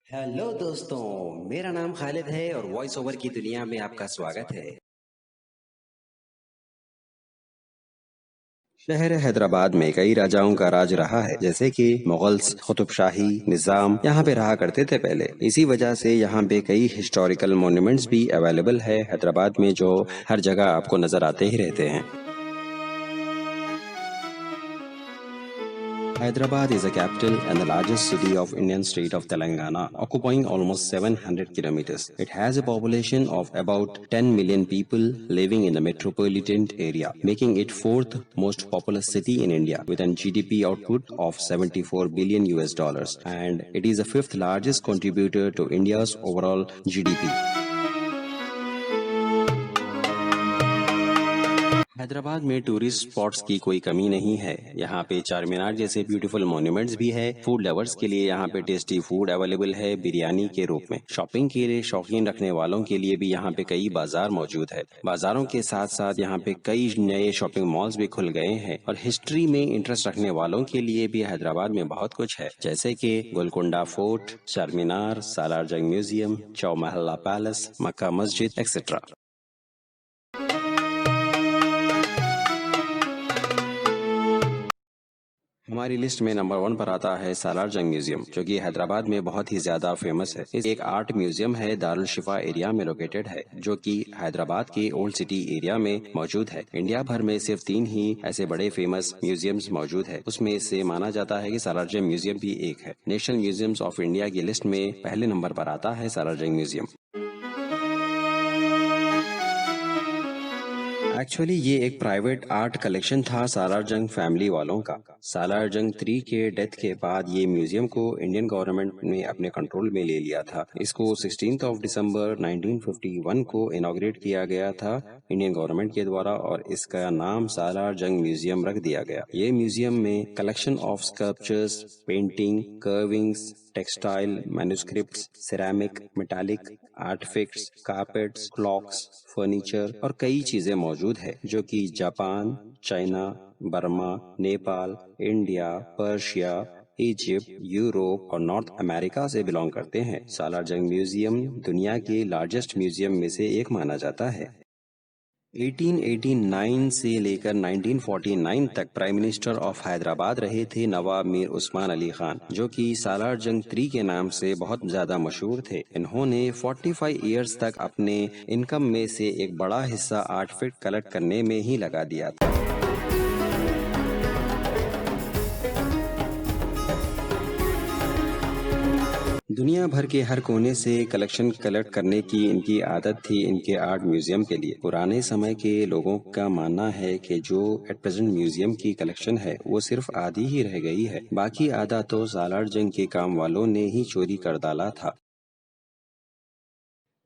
Hello दोस्तों, मेरा नाम खालिद है और वॉइस ओवर की दुनिया में आपका स्वागत है। शहर हैदराबाद में कई राजाओं का राज रहा है, जैसे कि मुगल्स, कुतुब शाही, निजाम यहाँ पे रहा करते थे पहले। इसी वजह से यहाँ पे कई हिस्टोरिकल मॉन्यूमेंट्स भी अवेलेबल है हैदराबाद में, जो हर जगह आपको नजर आते ही रहते हैं। Hyderabad is the capital and the largest city of Indian state of Telangana, occupying almost 700 kilometers. It has a population of about 10 million people living in the metropolitan area, making it fourth most populous city in India with an GDP output of 74 billion US dollars, and it is the fifth largest contributor to India's overall GDP. Hyderabad में tourist spots की कोई कमी नहीं है। यहाँ पे चार मीनार जैसे ब्यूटीफुल मॉन्यूमेंट्स भी है। फूड लवर्स के लिए यहाँ पे टेस्टी फूड अवेलेबल है बिरयानी के रूप में। शॉपिंग के लिए शौकीन रखने वालों के लिए भी यहाँ पे कई बाजार मौजूद है। बाजारों के साथ साथ यहाँ पे कई नए शॉपिंग मॉल्स भी खुल गए हैं और हिस्ट्री में इंटरेस्ट रखने वालों के लिए भी हैदराबाद में बहुत कुछ है, जैसे कि गोलकुंडा फोर्ट, चार मीनार, सालार जंग म्यूजियम, चौमहल्ला पैलेस, मक्का मस्जिद एक्सेट्रा। हमारी लिस्ट में नंबर 1 पर आता है सालार जंग म्यूजियम, जो कि हैदराबाद में बहुत ही ज्यादा फेमस है। इस एक आर्ट म्यूजियम है, दारुल शिफा एरिया में लोकेटेड है, जो कि हैदराबाद के ओल्ड सिटी एरिया में मौजूद है। इंडिया भर में सिर्फ 3 ही ऐसे बड़े फेमस म्यूजियम्स मौजूद है। उसमें से माना जाता है कि सालार जंग म्यूजियम भी एक है। नेशनल म्यूजियम्स ऑफ इंडिया की लिस्ट में पहले नंबर पर आता है सालार जंग म्यूजियम। एक्चुअली ये एक प्राइवेट आर्ट कलेक्शन था सालार जंग फैमिली वालों का। सालार जंग 3 के डेथ के बाद ये म्यूजियम को इंडियन गवर्नमेंट ने अपने कंट्रोल में ले लिया था। इसको 16 दिसंबर 1951 को इनॉग्रेट किया गया था इंडियन गवर्नमेंट के द्वारा, और इसका नाम सालार जंग म्यूजियम रख दिया गया। ये म्यूजियम में collection of sculptures, painting, carvings, textile, manuscripts, ceramic, metallic artifacts, carpets, clocks, furniture और कई चीजें मौजूद है, जो कि Japan, China, Burma, Nepal, India, Persia, Egypt, Europe और नॉर्थ अमेरिका से बिलोंग करते हैं। सालार जंग म्यूजियम दुनिया के लार्जेस्ट म्यूजियम में से एक माना जाता है। 1889 से लेकर 1949 तक प्राइम मिनिस्टर ऑफ हैदराबाद रहे थे नवाब मीर उस्मान अली खान, जो कि सालार जंग 3 के नाम से बहुत ज्यादा मशहूर थे। इन्होंने 45 इयर्स तक अपने इनकम में से एक बड़ा हिस्सा आर्टिफैक्ट कलेक्ट करने में ही लगा दिया था। दुनिया भर के हर कोने से कलेक्शन कलेक्ट करने की इनकी आदत थी इनके आर्ट म्यूजियम के लिए। पुराने समय के लोगों का मानना है कि जो एट प्रेजेंट म्यूजियम की कलेक्शन है वो सिर्फ आधी ही रह गई है, बाकी आधा तो सालार जंग के काम वालों ने ही चोरी कर डाला था।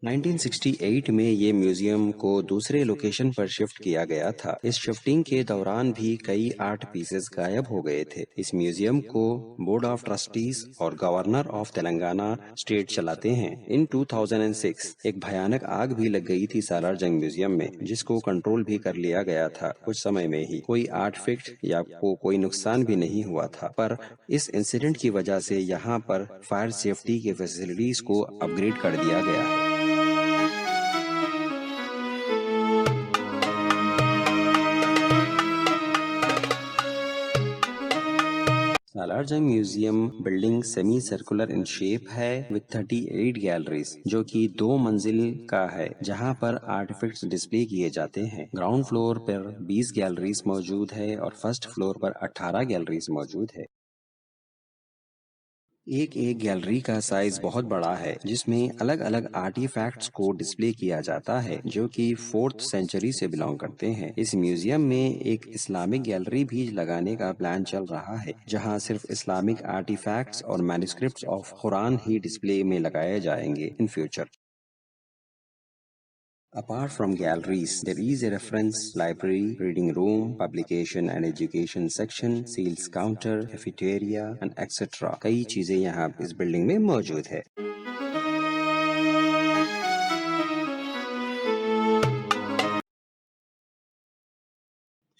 1968 में ये म्यूजियम को दूसरे लोकेशन पर शिफ्ट किया गया था। इस शिफ्टिंग के दौरान भी कई आर्ट पीसेस गायब हो गए थे। इस म्यूजियम को बोर्ड ऑफ ट्रस्टीज और गवर्नर ऑफ तेलंगाना स्टेट चलाते हैं। इन 2006 एक भयानक आग भी लग गई थी सालार जंग म्यूजियम में, जिसको कंट्रोल भी कर लिया गया था कुछ समय में ही। कोई आर्टिफैक्ट या कोई नुकसान भी नहीं हुआ था, पर इस इंसिडेंट की वजह से यहाँ पर फायर सेफ्टी के फैसिलिटीज को अपग्रेड कर दिया गया है। सालार जंग museum building semi circular in shape है विद 38 गैलरीज, जो कि 2 मंजिल का है, जहां पर आर्टिफैक्ट्स डिस्प्ले किए जाते हैं। ग्राउंड फ्लोर पर 20 गैलरीज मौजूद है और फर्स्ट फ्लोर पर 18 गैलरीज मौजूद है। एक एक गैलरी का साइज बहुत बड़ा है, जिसमें अलग अलग आर्टिफैक्ट्स को डिस्प्ले किया जाता है, जो कि 4th सेंचुरी से बिलोंग करते हैं। इस म्यूजियम में एक इस्लामिक गैलरी भी लगाने का प्लान चल रहा है, जहां सिर्फ इस्लामिक आर्टिफैक्ट्स और manuscripts of Quran he display में लगाए जाएंगे in future. Apart from galleries, there is a reference library, reading room, publication and education section, sales counter, cafeteria and etc. कई चीजें यहाँ इस बिल्डिंग में मौजूद है।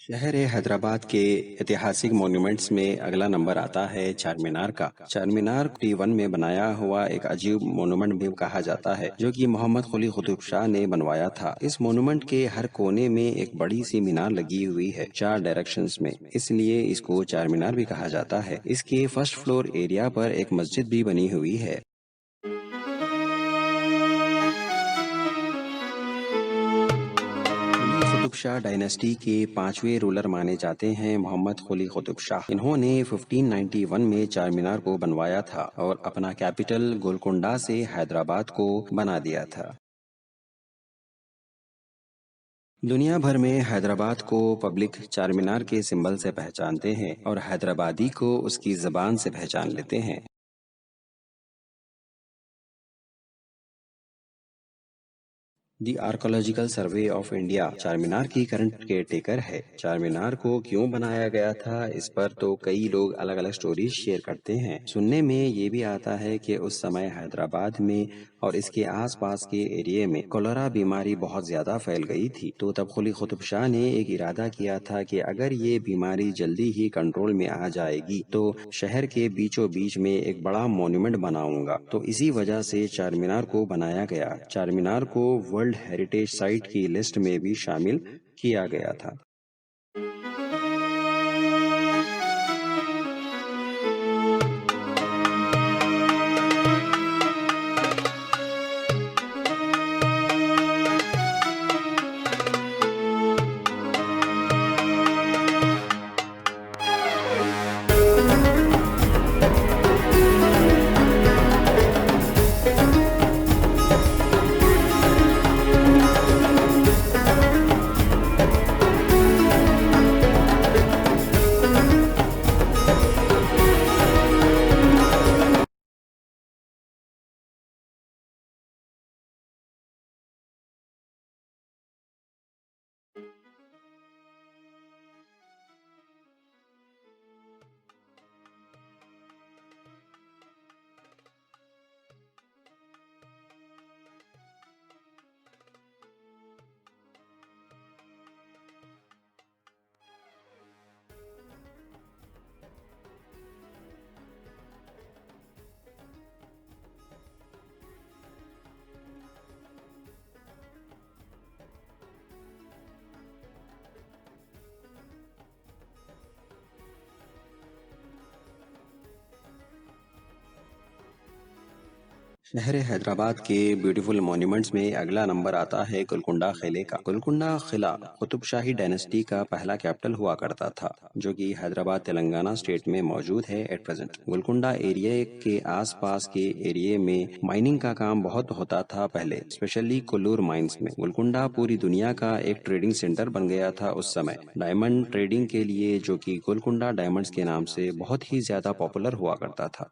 शहर हैदराबाद के ऐतिहासिक मॉन्यूमेंट्स में अगला नंबर आता है चार मीनार का। चार मीनार 41 में बनाया हुआ एक अजीब मॉन्यूमेंट भी कहा जाता है, जो कि मोहम्मद कुली कुतुब शाह ने बनवाया था। इस मॉन्यूमेंट के हर कोने में एक बड़ी सी मीनार लगी हुई है, चार डायरेक्शंस में, इसलिए इसको चार मीनार भी कहा जाता है। इसके फर्स्ट फ्लोर एरिया पर एक मस्जिद भी बनी हुई है। कुली कुतुब शाह डायनेस्टी के पांचवें रूलर माने जाते हैं मोहम्मद कुली कुतुब शाह। इन्होंने 1591 में चार मीनार को बनवाया था और अपना कैपिटल गोलकुंडा से हैदराबाद को बना दिया था। दुनिया भर में हैदराबाद को पब्लिक चार मीनार के सिंबल से पहचानते हैं और हैदराबादी को उसकी जबान से पहचान लेते हैं। दी आर्कोलॉजिकल सर्वे ऑफ इंडिया चार मीनार की करंट केयर टेकर है। चार मीनार को क्यों बनाया गया था, इस पर तो कई लोग अलग अलग स्टोरीज शेयर करते हैं। सुनने में ये भी आता है कि उस समय हैदराबाद में और इसके आसपास के एरिया में कोलेरा बीमारी बहुत ज्यादा फैल गई थी। तो तब कुली कुतुब शाह ने एक इरादा किया था कि अगर ये बीमारी जल्दी ही कंट्रोल में आ जाएगी तो शहर के बीचों बीच में एक बड़ा मॉन्यूमेंट बनाऊंगा। तो इसी वजह से चार मीनार को बनाया गया। चार मीनार को वर्ल्ड हेरिटेज साइट की लिस्ट में भी शामिल किया गया था। शहर हैदराबाद के ब्यूटीफुल मॉन्यूमेंट्स में अगला नंबर आता है गोलकुंडा किले का। गोलकुंडा किला कुतुब शाही डायनेस्टी का पहला कैपिटल हुआ करता था, जो कि हैदराबाद तेलंगाना स्टेट में मौजूद है एट प्रेजेंट। गोलकुंडा एरिया के आसपास के एरिया में माइनिंग का काम बहुत होता था पहले, स्पेशली कोल्लूर माइंस में। गोलकुंडा पूरी दुनिया का एक ट्रेडिंग सेंटर बन गया था उस समय, डायमंड ट्रेडिंग के लिए, जो कि गोलकुंडा डायमंड्स के नाम से बहुत ही ज्यादा पॉपुलर हुआ करता था।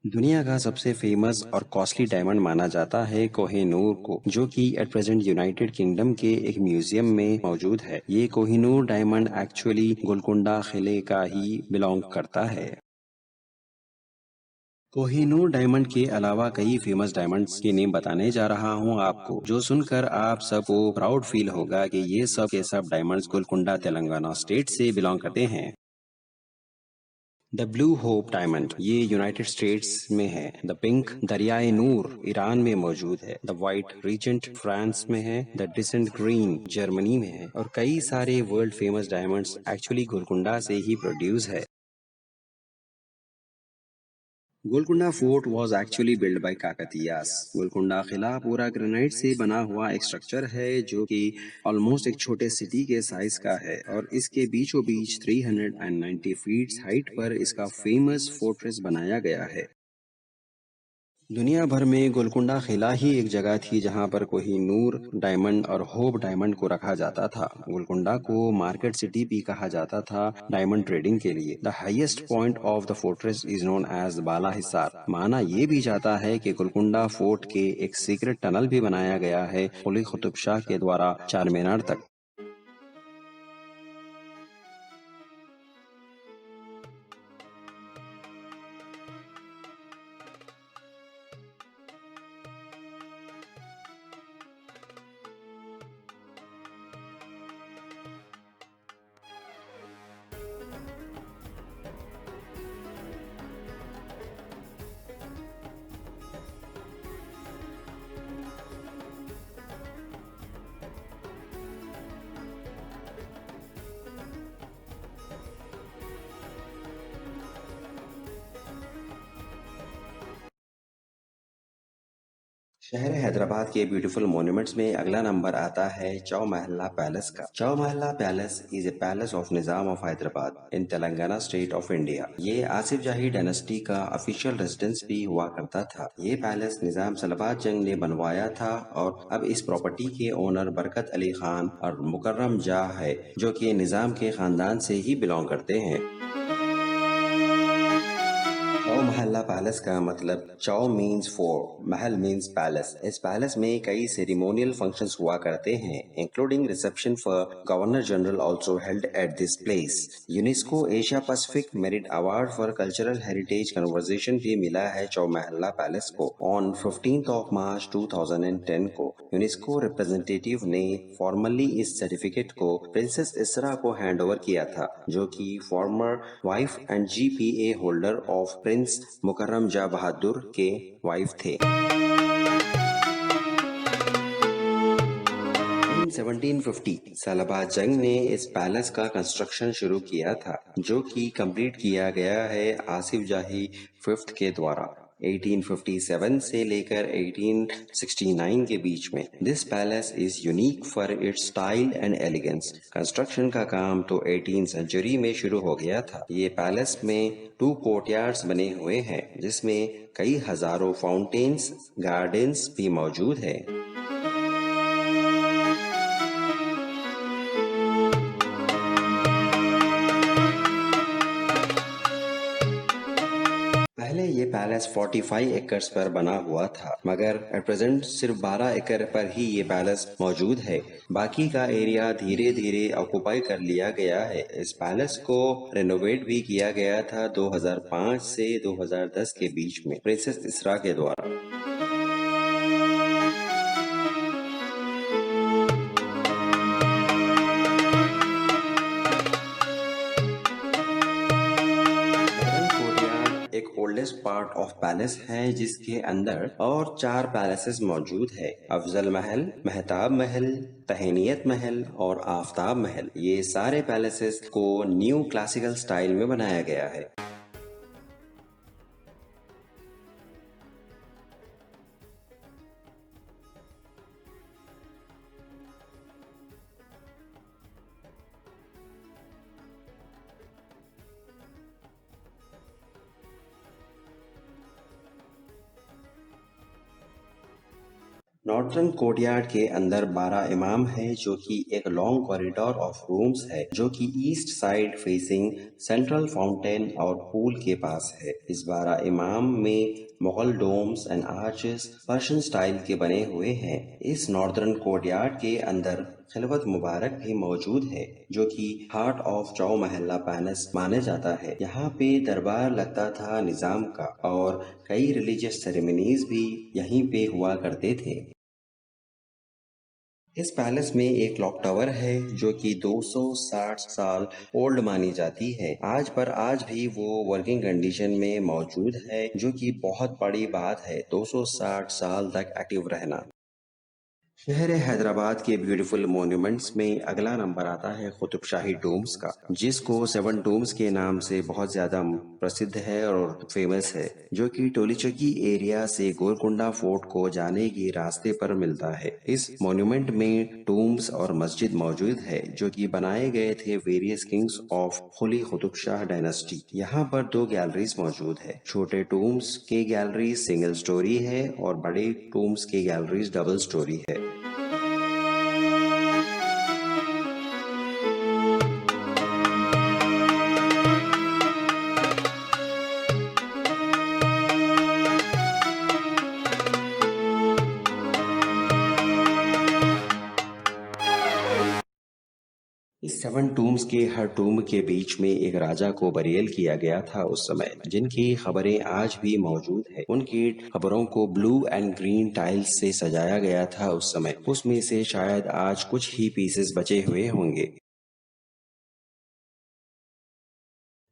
दुनिया का सबसे फेमस और कॉस्टली डायमंड माना जाता है कोहिनूर को, जो कि एट प्रेजेंट यूनाइटेड किंगडम के एक म्यूजियम में मौजूद है। ये कोहिनूर डायमंड एक्चुअली गोलकुंडा किले का ही बिलोंग करता है। कोहिनूर डायमंड के अलावा कई फेमस डायमंड्स के नेम बताने जा रहा हूँ आपको, जो सुनकर आप सबको प्राउड फील होगा कि ये सब के सब डायमंड्स गोलकुंडा तेलंगाना स्टेट से बिलोंग करते हैं। द ब्लू होप डायमंड ये यूनाइटेड स्टेट्स में है। द पिंक दरियाए नूर ईरान में मौजूद है। द वाइट रीजेंट फ्रांस में है। द डिसेंट ग्रीन जर्मनी में है। और कई सारे world famous diamonds actually Golconda से ही प्रोड्यूस है। Golconda fort was actually build by Kakatiyas. Golconda किला पूरा ग्रेनाइट से बना हुआ एक स्ट्रक्चर है, जो कि ऑलमोस्ट एक छोटे सिटी के साइज का है, और इसके बीचों बीच 390 फीट हाइट पर इसका फेमस फोर्ट्रेस बनाया गया है। दुनिया भर में गोलकुंडा किला ही एक जगह थी जहां पर कोहिनूर डायमंड और होप डायमंड को रखा जाता था। गोलकुंडा को मार्केट सिटी भी कहा जाता था डायमंड ट्रेडिंग के लिए। The highest point of the fortress is known as Bala Hisar. माना ये भी जाता है कि गोलकुंडा फोर्ट के एक सीक्रेट टनल भी बनाया गया है कुली कुतुब शाह के द्वारा चार मीनार तक। शहर हैदराबाद के ब्यूटीफुल मॉन्यूमेंट्स में अगला नंबर आता है चौ महल्ला पैलेस का। Chow Mahalla palace is a palace of Nizam of Hyderabad in Telangana state of India. ये आसिफ जाही डायनेस्टी का ऑफिशियल रेजिडेंस भी हुआ करता था। ये पैलेस निजाम सलवात जंग ने बनवाया था और अब इस प्रॉपर्टी के ओनर बरकत अली खान और मुकर्रम जाह है, जो कि निजाम के खानदान से ही बिलोंग करते हैं। चौ महल्ला पैलेस का मतलब चौ मीन्स फोर, महल मीन्स पैलेस। इस पैलेस में कई सेरेमोनियल फंक्शंस हुआ करते हैं, including reception for governor general also held at this place. UNESCO Asia Pacific merit award for cultural heritage conversation भी मिला है चौ महल्ला पैलेस को। ऑन 15 मार्च 2010 को यूनेस्को रिप्रेजेंटेटिव ने फॉर्मली इस सर्टिफिकेट को प्रिंसेस इसरा को हैंड ओवर किया था, जो कि former wife and GPA holder of prince Mukarram Jah Bahadur के वाइफ थे। 1750 सालाबाद जंग ने इस पैलेस का कंस्ट्रक्शन शुरू किया था, जो कि कंप्लीट किया गया है आसिफ जाही फिफ्थ के द्वारा 1857 से लेकर 1869 के बीच में। This palace is unique for its style and elegance. Construction का काम तो 18th सेंचुरी में शुरू हो गया था। ये पैलेस में 2 कोर्टयार्ड्स बने हुए हैं, जिसमें कई हजारों फाउंटेन्स, गार्डन्स भी मौजूद है। पहले ये पैलेस 45 एकर्स पर बना हुआ था, मगर एट प्रेजेंट सिर्फ 12 एकड़ पर ही ये पैलेस मौजूद है। बाकी का एरिया धीरे धीरे ऑक्युपाई कर लिया गया है। इस पैलेस को रेनोवेट भी किया गया था 2005 से 2010 के बीच में प्रिंसेस इसरा के द्वारा। एक ओल्डेस्ट पार्ट ऑफ पैलेस है, जिसके अंदर और 4 पैलेसेस मौजूद है। अफजल महल, मेहताब महल, तहनीयत महल और आफताब महल। ये सारे पैलेसेस को न्यू क्लासिकल स्टाइल में बनाया गया है। नॉर्थर्न कोर्टयार्ड के अंदर 12 इमाम है, जो कि एक लॉन्ग कॉरिडोर ऑफ रूम्स है, जो कि east side facing central fountain और पूल के पास है। इस 12 इमाम में Mughal domes and arches Persian style के बने हुए हैं। इस नॉर्दर्न कोर्टयार्ड के अंदर खिलवत मुबारक भी मौजूद है, जो कि हार्ट ऑफ चौ महल्ला पैलेस माना जाता है। यहाँ पे दरबार लगता था निजाम का और कई रिलीजियस सेरेमनीज भी यहीं पे हुआ करते थे। इस पैलेस में एक क्लॉक टावर है, जो कि 260 साल ओल्ड मानी जाती है। आज भी वो वर्किंग कंडीशन में मौजूद है, जो कि बहुत बड़ी बात है 260 साल तक एक्टिव रहना। शहर हैदराबाद के ब्यूटीफुल मॉन्यूमेंट्स में अगला नंबर आता है कुतुब शाही टूम्स का, जिसको 7 टूम्स के नाम से बहुत ज्यादा प्रसिद्ध है और फेमस है, जो कि टोलीचौकी एरिया से गोलकुंडा फोर्ट को जाने के रास्ते पर मिलता है। इस मॉन्यूमेंट में टूम्स और मस्जिद मौजूद है, जो कि बनाए गए थे various Kings of Holi Qutub Shah dynasty. यहाँ पर 2 गैलरीज मौजूद है। छोटे टूम्स के गैलरी सिंगल स्टोरी है और बड़े टूम्स के गैलरीज डबल स्टोरी है। इस 7 टूम्स के हर टूम के बीच में एक राजा को बरियल किया गया था उस समय, जिनकी खबरें आज भी मौजूद है। उनकी खबरों को ब्लू एंड ग्रीन टाइल्स से सजाया गया था उस समय। उसमें से शायद आज कुछ ही पीसेस बचे हुए होंगे।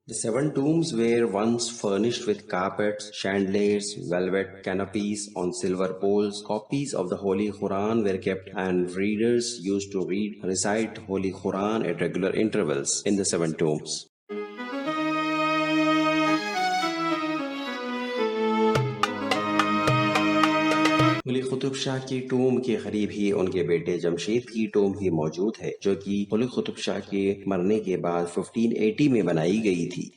The 7 tombs were once furnished with carpets, chandeliers, velvet canopies on silver poles. Copies of the Holy Quran were kept, and readers used to recite Holy Quran at regular intervals in the 7 tombs. Qutub Shah की टूम के करीब ही उनके बेटे जमशेद की टूम भी मौजूद है, जो कि कुली कुतुब शाह के मरने के बाद 1580 में बनाई गई थी।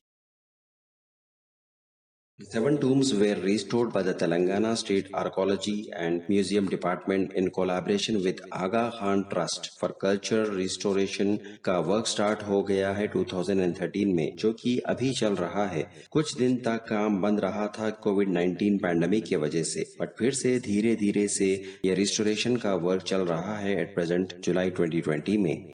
The seven tombs were restored by the Telangana State Archaeology and Museum Department in collaboration with Aga Khan Trust for Culture Restoration का वर्क स्टार्ट हो गया है 2013 में, जो कि अभी चल रहा है। कुछ दिन तक काम बंद रहा था कोविड-19 पैंडेमिक की वजह से, बट फिर से धीरे धीरे से ये रिस्टोरेशन का वर्क चल रहा है एट प्रेजेंट जुलाई 2020 में।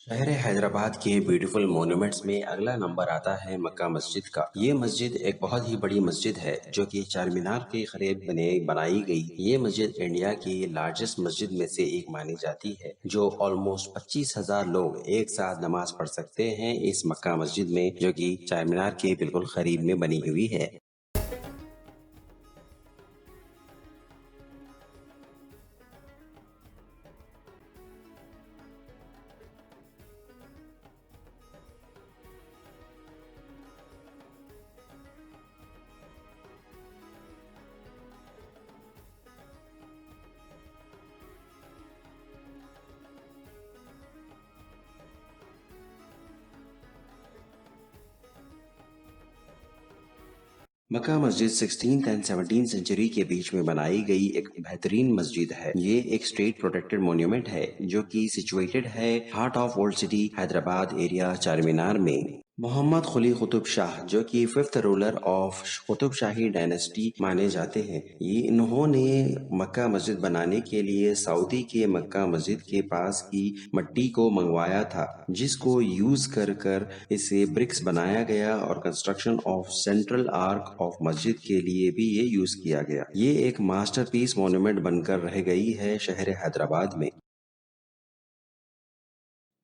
शहर हैदराबाद के ब्यूटीफुल मोन्यूमेंट्स में अगला नंबर आता है मक्का मस्जिद का। ये मस्जिद एक बहुत ही बड़ी मस्जिद है, जो कि चार मीनार के करीब बनाई गई। ये मस्जिद इंडिया की लार्जेस्ट मस्जिद में से एक मानी जाती है, जो ऑलमोस्ट 25,000 लोग एक साथ नमाज पढ़ सकते हैं इस मक्का मस्जिद में, जो कि चार मीनार के बिल्कुल करीब में बनी हुई है। मक्का मस्जिद 16th एंड 17th सेंचुरी के बीच में बनाई गई एक बेहतरीन मस्जिद है। ये एक स्टेट प्रोटेक्टेड मॉन्यूमेंट है, जो कि सिचुएटेड है heart of old city Hyderabad area चार मीनार में। मोहम्मद कुली कुतुब शाह, जो कि fifth ruler of Qutub shahi dynasty माने जाते हैं, ये इन्होंने मक्का मस्जिद बनाने के लिए सऊदी के मक्का मस्जिद के पास की मट्टी को मंगवाया था, जिसको यूज कर कर इसे ब्रिक्स बनाया गया और construction of central arc of मस्जिद के लिए भी ये यूज किया गया। ये एक मास्टरपीस मॉन्यूमेंट बनकर रह गई है शहर हैदराबाद में।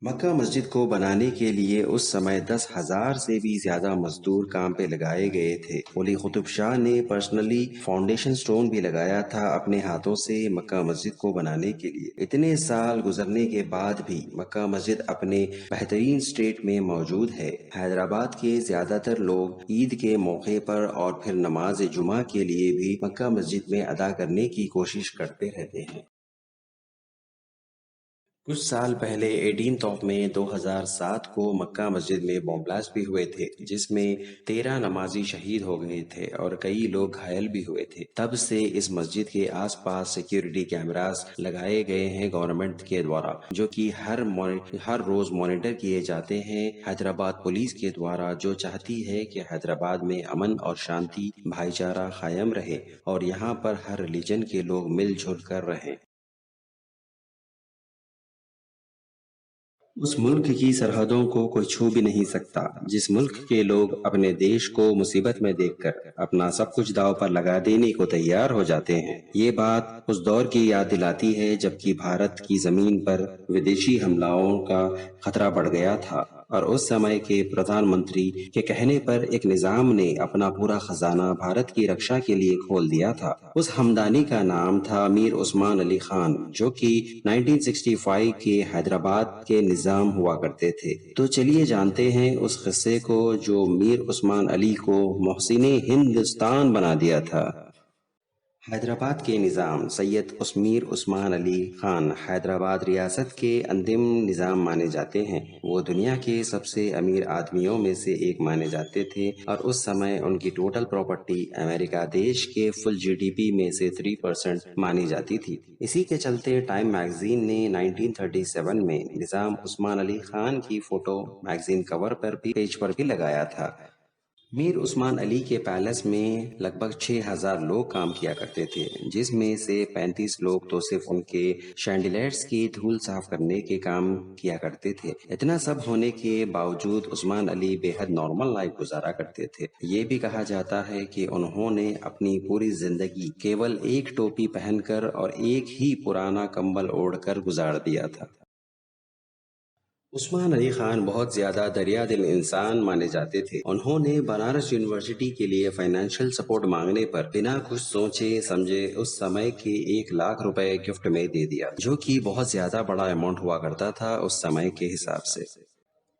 मक्का मस्जिद को बनाने के लिए उस समय 10,000 से भी ज्यादा मजदूर काम पे लगाए गए थे। कुली कुतुब शाह ने पर्सनली फाउंडेशन स्टोन भी लगाया था अपने हाथों से मक्का मस्जिद को बनाने के लिए। इतने साल गुजरने के बाद भी मक्का मस्जिद अपने बेहतरीन स्टेट में मौजूद है। हैदराबाद के ज्यादातर लोग ईद के मौके पर और फिर नमाज जुमा के लिए भी मक्का मस्जिद में अदा करने की कोशिश करते रहते हैं। कुछ साल पहले 18 मई 2007 को मक्का मस्जिद में बॉम्ब ब्लास्ट भी हुए थे, जिसमें 13 नमाजी शहीद हो गए थे और कई लोग घायल भी हुए थे। तब से इस मस्जिद के आसपास सिक्योरिटी कैमरास लगाए गए हैं गवर्नमेंट के द्वारा, जो कि हर रोज मॉनिटर किए जाते हैं हैदराबाद पुलिस के द्वारा, जो चाहती है कि हैदराबाद में अमन और शांति भाईचारा कायम रहे और यहाँ पर हर रिलीजन के लोग मिलजुल कर रहें। उस मुल्क की सरहदों को कोई छू भी नहीं सकता, जिस मुल्क के लोग अपने देश को मुसीबत में देखकर अपना सब कुछ दांव पर लगा देने को तैयार हो जाते हैं। ये बात उस दौर की याद दिलाती है जबकि भारत की जमीन पर विदेशी हमलाओं का खतरा बढ़ गया था और उस समय के प्रधानमंत्री के कहने पर एक निजाम ने अपना पूरा खजाना भारत की रक्षा के लिए खोल दिया था। उस हमदानी का नाम था मीर उस्मान अली खान, जो कि 1965 के हैदराबाद के निजाम हुआ करते थे। तो चलिए जानते हैं उस किस्से को जो मीर उस्मान अली को मोहसिने हिंदुस्तान बना दिया था। हैदराबाद के निज़ाम सैयद मीर उस्मान अली खान हैदराबाद रियासत के अंतिम निज़ाम माने जाते हैं। वो दुनिया के सबसे अमीर आदमियों में से एक माने जाते थे और उस समय उनकी टोटल प्रॉपर्टी अमेरिका देश के फुल जीडीपी में से 3% मानी जाती थी। इसी के चलते टाइम मैगजीन ने 1937 में निज़ाम उस्मान अली खान की फोटो मैगजीन कवर पर भी पेज पर भी लगाया था। मीर उस्मान अली के पैलेस में लगभग 6,000 लोग काम किया करते थे, जिसमें से 35 लोग तो सिर्फ उनके शैंडिलेट्स की धूल साफ करने के काम किया करते थे। इतना सब होने के बावजूद उस्मान अली बेहद नॉर्मल लाइफ गुजारा करते थे। ये भी कहा जाता है कि उन्होंने अपनी पूरी जिंदगी केवल एक टोपी पहनकर और एक ही पुराना कंबल ओढ़कर गुजार दिया था। उस्मान अली खान बहुत ज्यादा दरिया दिल इंसान माने जाते थे। उन्होंने बनारस यूनिवर्सिटी के लिए फाइनेंशियल सपोर्ट मांगने पर बिना कुछ सोचे समझे उस समय के 1 लाख रुपए गिफ्ट में दे दिया, जो कि बहुत ज्यादा बड़ा अमाउंट हुआ करता था उस समय के हिसाब से।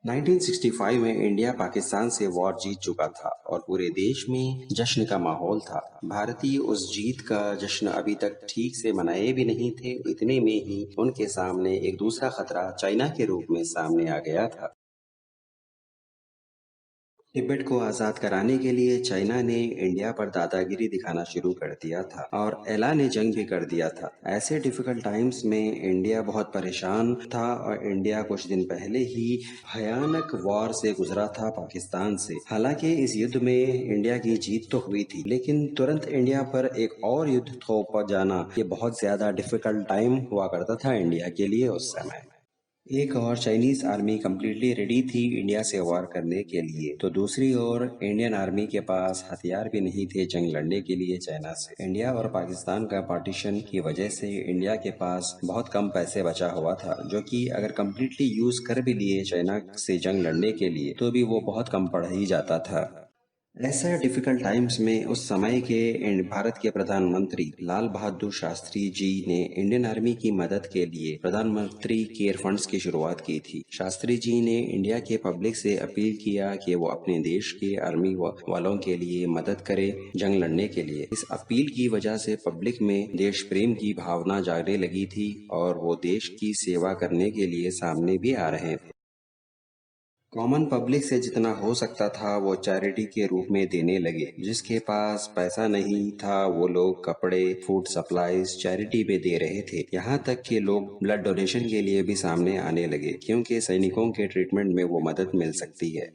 1965 में इंडिया पाकिस्तान से वॉर जीत चुका था और पूरे देश में जश्न का माहौल था। भारतीय उस जीत का जश्न अभी तक ठीक से मनाए भी नहीं थे। इतने में ही उनके सामने एक दूसरा खतरा चाइना के रूप में सामने आ गया था। तिब्बत को आजाद कराने के लिए चाइना ने इंडिया पर दादागिरी दिखाना शुरू कर दिया था और ऐलान जंग भी कर दिया था। ऐसे डिफिकल्ट टाइम्स में इंडिया बहुत परेशान था और इंडिया कुछ दिन पहले ही भयानक वॉर से गुजरा था पाकिस्तान से। हालांकि इस युद्ध में इंडिया की जीत तो हुई थी, लेकिन तुरंत इंडिया पर एक और युद्ध थोप जाना ये बहुत ज्यादा डिफिकल्ट टाइम हुआ करता था इंडिया के लिए उस समय। एक और चाइनीज आर्मी कम्प्लीटली रेडी थी इंडिया से वार करने के लिए, तो दूसरी ओर इंडियन आर्मी के पास हथियार भी नहीं थे जंग लड़ने के लिए चाइना से। इंडिया और पाकिस्तान का पार्टीशन की वजह से इंडिया के पास बहुत कम पैसे बचा हुआ था, जो कि अगर कम्प्लीटली यूज कर भी लिए चाइना से जंग लड़ने के लिए तो भी वो बहुत कम पड़ ही जाता था। ऐसा डिफिकल्ट टाइम्स में उस समय के भारत के प्रधानमंत्री लाल बहादुर शास्त्री जी ने इंडियन आर्मी की मदद के लिए प्रधानमंत्री केयर फंड्स की शुरुआत की थी। शास्त्री जी ने इंडिया के पब्लिक से अपील किया कि वो अपने देश के आर्मी वालों के लिए मदद करे जंग लड़ने के लिए। इस अपील की वजह से पब्लिक में देश प्रेम की भावना जागने लगी थी और वो देश की सेवा करने के लिए सामने भी आ रहे थे। कॉमन पब्लिक से जितना हो सकता था वो चैरिटी के रूप में देने लगे। जिसके पास पैसा नहीं था वो लोग कपड़े, फूड सप्लाईज चैरिटी में दे रहे थे। यहाँ तक कि लोग ब्लड डोनेशन के लिए भी सामने आने लगे, क्योंकि सैनिकों के ट्रीटमेंट में वो मदद मिल सकती है।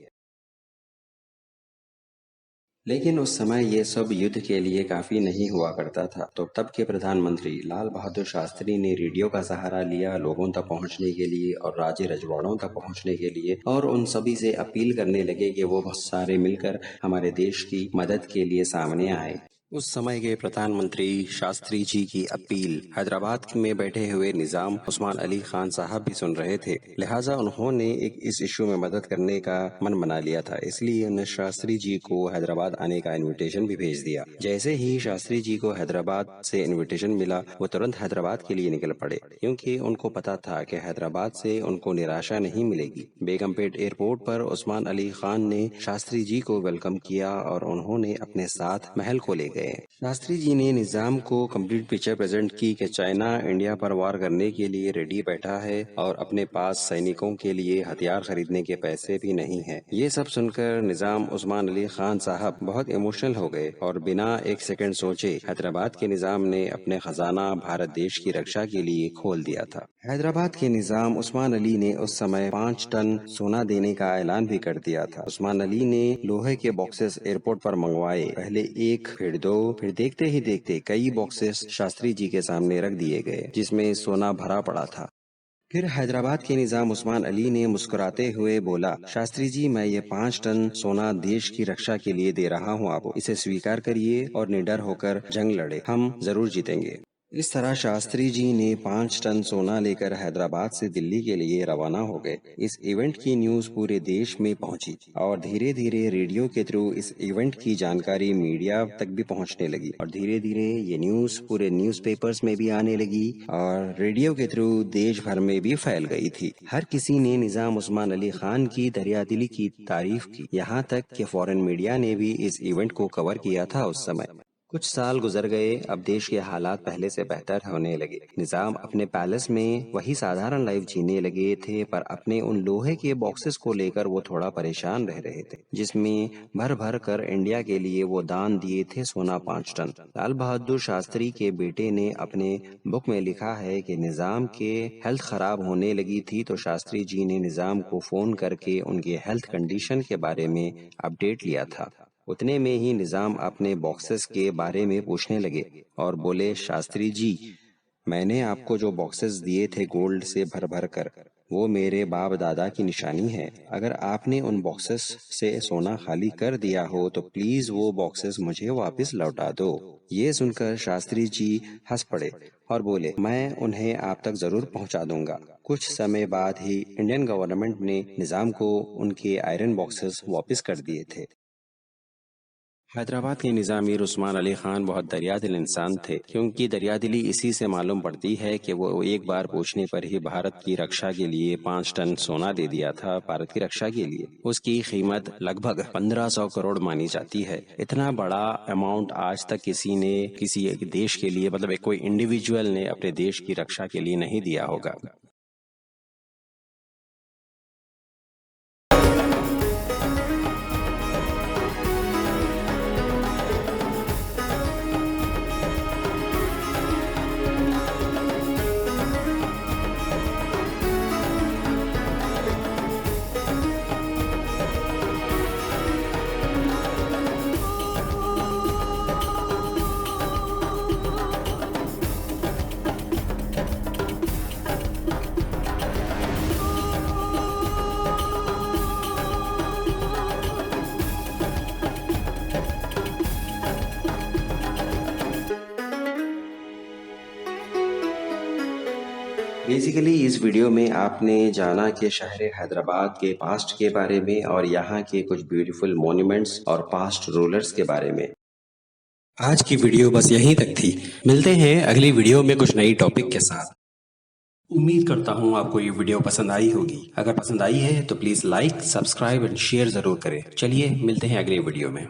लेकिन उस समय ये सब युद्ध के लिए काफी नहीं हुआ करता था, तो तब के प्रधानमंत्री लाल बहादुर शास्त्री ने रेडियो का सहारा लिया लोगों तक पहुंचने के लिए और राज्य रजवाड़ों तक पहुंचने के लिए, और उन सभी से अपील करने लगे कि वो बहुत सारे मिलकर हमारे देश की मदद के लिए सामने आए। उस समय के प्रधानमंत्री शास्त्री जी की अपील हैदराबाद में बैठे हुए निजाम उस्मान अली खान साहब भी सुन रहे थे। लिहाजा उन्होंने इस इशू में मदद करने का मन बना लिया था। इसलिए उन्होंने शास्त्री जी को हैदराबाद आने का इनविटेशन भी भेज दिया। जैसे ही शास्त्री जी को हैदराबाद से इनविटेशन मिला, वो तुरंत हैदराबाद के लिए निकल पड़े, क्योंकि उनको पता था कि हैदराबाद से उनको निराशा नहीं मिलेगी। बेगमपेट एयरपोर्ट पर उस्मान अली खान ने शास्त्री जी को वेलकम किया और उन्होंने अपने साथ महल को ले गए। शास्त्री जी ने निजाम को कंप्लीट पिक्चर प्रेजेंट की कि चाइना इंडिया पर वार करने के लिए रेडी बैठा है और अपने पास सैनिकों के लिए हथियार खरीदने के पैसे भी नहीं है। ये सब सुनकर निजाम उस्मान अली खान साहब बहुत इमोशनल हो गए और बिना एक सेकंड सोचे हैदराबाद के निजाम ने अपने खजाना भारत देश की रक्षा के लिए खोल दिया था। हैदराबाद के निजाम उस्मान अली ने उस समय 5 टन सोना देने का ऐलान भी कर दिया था। उस्मान अली ने लोहे के बॉक्सेस एयरपोर्ट पर मंगवाए। पहले एक, फिर दो, फिर देखते ही देखते कई बॉक्सेस शास्त्री जी के सामने रख दिए गए, जिसमें सोना भरा पड़ा था। फिर हैदराबाद के निजाम उस्मान अली ने मुस्कुराते हुए बोला, शास्त्री जी, मैं ये 5 टन सोना देश की रक्षा के लिए दे रहा हूँ, आप इसे स्वीकार करिए और निडर होकर जंग लड़े, हम जरूर जीतेंगे। इस तरह शास्त्री जी ने 5 टन सोना लेकर हैदराबाद से दिल्ली के लिए रवाना हो गए। इस इवेंट की न्यूज पूरे देश में पहुंची और धीरे धीरे रेडियो के थ्रू इस इवेंट की जानकारी मीडिया तक भी पहुंचने लगी और धीरे धीरे ये न्यूज पूरे न्यूज़पेपर्स में भी आने लगी और रेडियो के थ्रू देश भर में भी फैल गई थी। हर किसी ने निजाम उस्मान अली खान की दरियादिली की तारीफ की, यहाँ तक कि फॉरेन मीडिया ने भी इस इवेंट को कवर किया था उस समय। कुछ साल गुजर गए, अब देश के हालात पहले से बेहतर होने लगे। निजाम अपने पैलेस में वही साधारण लाइफ जीने लगे थे, पर अपने उन लोहे के बॉक्सेस को लेकर वो थोड़ा परेशान रह रहे थे, जिसमें भर भर कर इंडिया के लिए वो दान दिए थे सोना 5 टन। लाल बहादुर शास्त्री के बेटे ने अपने बुक में लिखा है कि निजाम के हेल्थ खराब होने लगी थी, तो शास्त्री जी ने निजाम को फोन करके उनके हेल्थ कंडीशन के बारे में अपडेट लिया था। उतने में ही निजाम अपने बॉक्सेस के बारे में पूछने लगे और बोले, शास्त्री जी, मैंने आपको जो बॉक्सेस दिए थे गोल्ड से भर भर कर, वो मेरे बाप दादा की निशानी है। अगर आपने उन बॉक्सेस से सोना खाली कर दिया हो तो प्लीज वो बॉक्सेस मुझे वापस लौटा दो। ये सुनकर शास्त्री जी हंस पड़े और बोले, मैं उन्हें आप तक जरूर पहुंचा दूंगा। कुछ समय बाद ही इंडियन गवर्नमेंट ने निजाम को उनके आयरन बॉक्सेस वापस कर दिए थे। हैदराबाद के निज़ाम मीर उस्मान अली खान बहुत दरियादिल इंसान थे, क्योंकि दरियादिली इसी से मालूम पड़ती है कि वो एक बार पूछने पर ही भारत की रक्षा के लिए 5 टन सोना दे दिया था। भारत की रक्षा के लिए उसकी कीमत लगभग 1500 करोड़ मानी जाती है। इतना बड़ा अमाउंट आज तक किसी ने किसी एक देश के लिए, मतलब एक कोई इंडिविजुअल ने अपने देश की रक्षा के लिए नहीं दिया होगा। बेसिकली इस वीडियो में आपने जाना कि शहर हैदराबाद के पास्ट के बारे में और यहाँ के कुछ ब्यूटीफुल मॉन्यूमेंट्स और पास्ट रूलर्स के बारे में। आज की वीडियो बस यहीं तक थी। मिलते हैं अगली वीडियो में कुछ नई टॉपिक के साथ। उम्मीद करता हूँ आपको ये वीडियो पसंद आई होगी। अगर पसंद आई है तो please like, subscribe and share ज़रूर करें। चलिए मिलते हैं अगली वीडियो में।